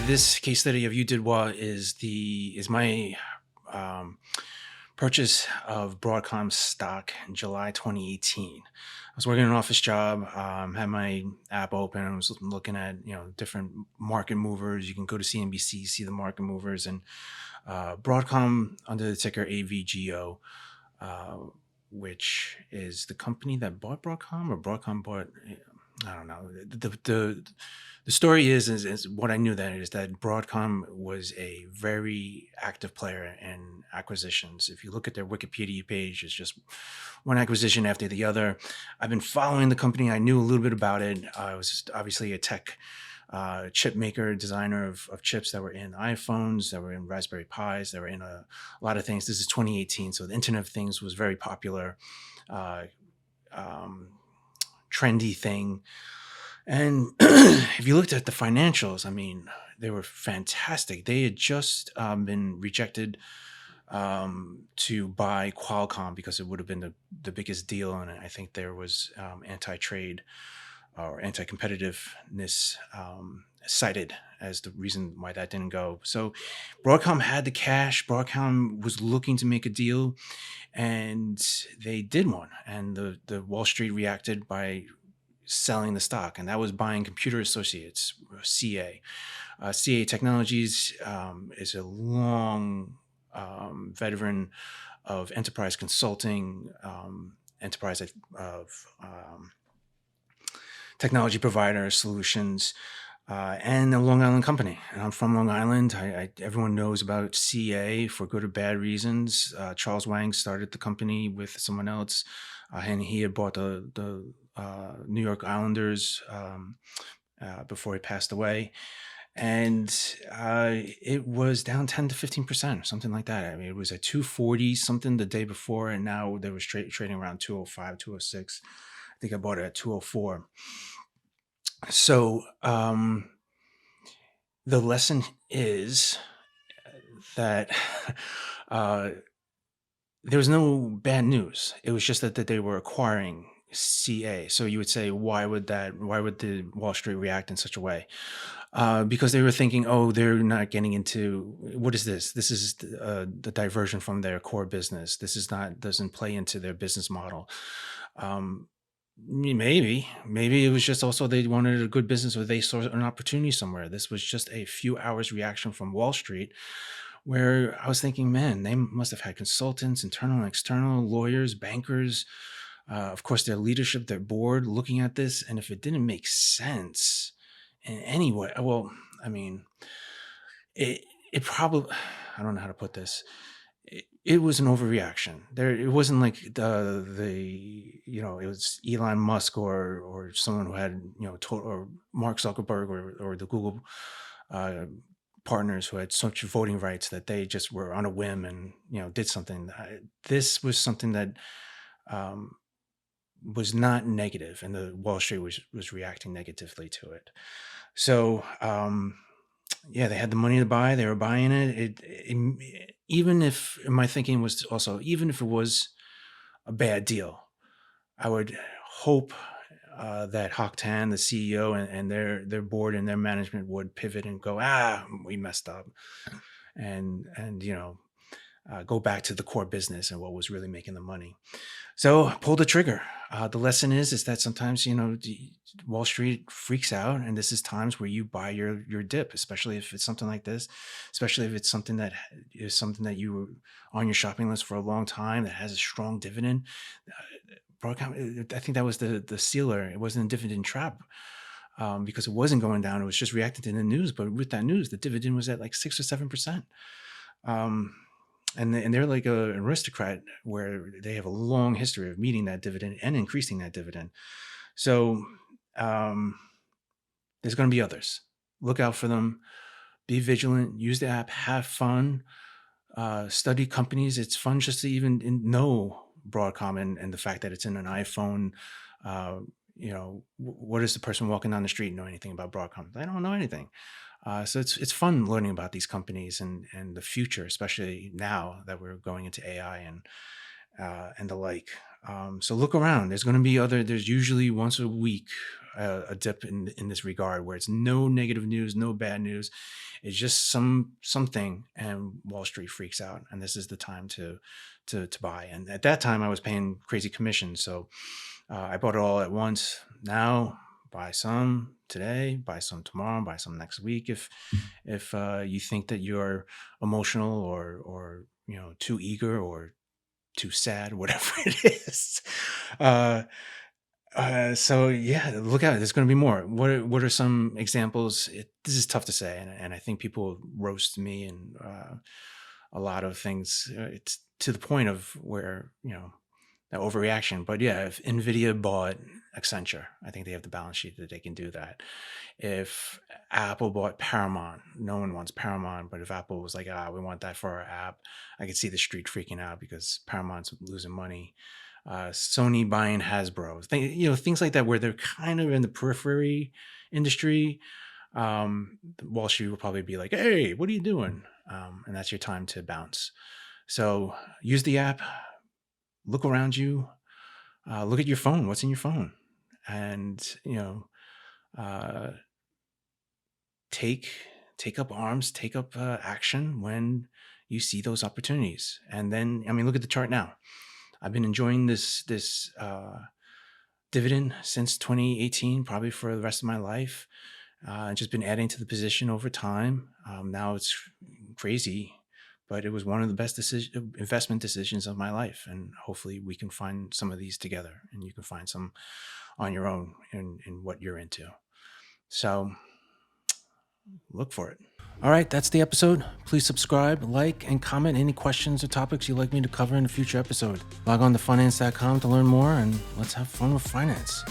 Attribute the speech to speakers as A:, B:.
A: This case study of you did well is my um, purchase of Broadcom stock in July 2018. I was working an office job, had my app open, and was looking at different market movers. You can go to CNBC, see the market movers, and Broadcom under the ticker AVGO, uh, which is the company that bought Broadcom, or Broadcom bought. I don't know. The story is what I knew then is that Broadcom was a very active player in acquisitions. If you look at their Wikipedia page, it's just one acquisition after the other. I've been following the company. I knew a little bit about it. I was obviously a tech chip maker, designer of chips that were in iPhones, that were in Raspberry Pis, that were in a lot of things. This is 2018, so the Internet of Things was very popular, uh, um, trendy thing. And if you looked at the financials, I mean, they were fantastic. They had just been rejected to buy Qualcomm because it would have been the biggest deal. And I think there was anti-trade or anti-competitiveness cited as the reason why that didn't go. So Broadcom had the cash. Broadcom was looking to make a deal, and they did one. And the Wall Street reacted by selling the stock, and that was buying Computer Associates, CA. CA Technologies is a long veteran of enterprise consulting, enterprise of technology provider solutions, and a Long Island company. And I'm from Long Island. Everyone knows about CA for good or bad reasons. Charles Wang started the company with someone else, and he had bought the New York Islanders before he passed away. And it was down 10 to 15%, something like that. I mean, it was at 240 something the day before, and now they were trading around 205, 206. I think I bought it at 204. So the lesson is that there was no bad news. It was just that they were acquiring CA. So you would say, why would the Wall Street react in such a way? Because they were thinking, oh, they're not getting into, what is this? This is the diversion from their core business. This doesn't play into their business model. Maybe it was just also they wanted a good business, or they saw an opportunity somewhere. This was just a few hours reaction from Wall Street, where I was thinking, man, they must have had consultants, internal and external, lawyers, bankers, of course, their leadership, their board looking at this. And if it didn't make sense in any way, well, I mean, it probably, I don't know how to put this. It was an overreaction. It wasn't like it was Elon Musk or someone who had or Mark Zuckerberg or the Google partners who had such voting rights that they just were on a whim and did something. This was something that was not negative, and the Wall Street was reacting negatively to it. So yeah, they had the money to buy. They were buying it. Even if my thinking was also, even if it was a bad deal, I would hope that Hock Tan, the CEO, and their board and their management would pivot and go, we messed up, and go back to the core business and what was really making the money. So pull the trigger. The lesson is that sometimes Wall Street freaks out, and this is times where you buy your dip, especially if it's something like this, especially if it's something that you were on your shopping list for a long time that has a strong dividend. Broadcom, I think that was the sealer. It wasn't a dividend trap. Because it wasn't going down, it was just reacting to the news. But with that news, the dividend was at like 6 or 7%. And they're like an aristocrat where they have a long history of meeting that dividend and increasing that dividend. So there's going to be others. Look out for them. Be vigilant. Use the app. Have fun. Study companies. It's fun just to even know Broadcom and the fact that it's in an iPhone. What does the person walking down the street know anything about Broadcom? They don't know anything. So it's fun learning about these companies and the future, especially now that we're going into AI and the like. So look around. There's usually once a week a dip in this regard where it's no negative news, no bad news. It's just something, and Wall Street freaks out, and this is the time to buy. And at that time, I was paying crazy commissions, so I bought it all at once. Now, buy some today, buy some tomorrow, buy some next week. If you think that you're emotional or too eager or too sad, whatever it is. Uh, so yeah, look out. There's going to be more. What are some examples? This is tough to say, and I think people roast me and a lot of things. It's to the point of where that overreaction. But yeah, if Nvidia bought Accenture, I think they have the balance sheet that they can do that. If Apple bought Paramount, no one wants Paramount, but if Apple was like, we want that for our app, I could see the street freaking out because Paramount's losing money. Sony buying Hasbro, things like that, where they're kind of in the periphery industry. Wall Street will probably be like, "Hey, what are you doing?" And that's your time to bounce. So use the app, look around you, look at your phone. What's in your phone? And uh, take up arms, take up action when you see those opportunities. And then, look at the chart now. I've been enjoying this dividend since 2018, probably for the rest of my life. Just been adding to the position over time. Now it's crazy, but it was one of the best investment decisions of my life. And hopefully we can find some of these together, and you can find some on your own in what you're into. So look for it. All right, that's the episode. Please subscribe, like, and comment any questions or topics you'd like me to cover in a future episode. Log on to Funnance.com to learn more, and let's have fun with finance.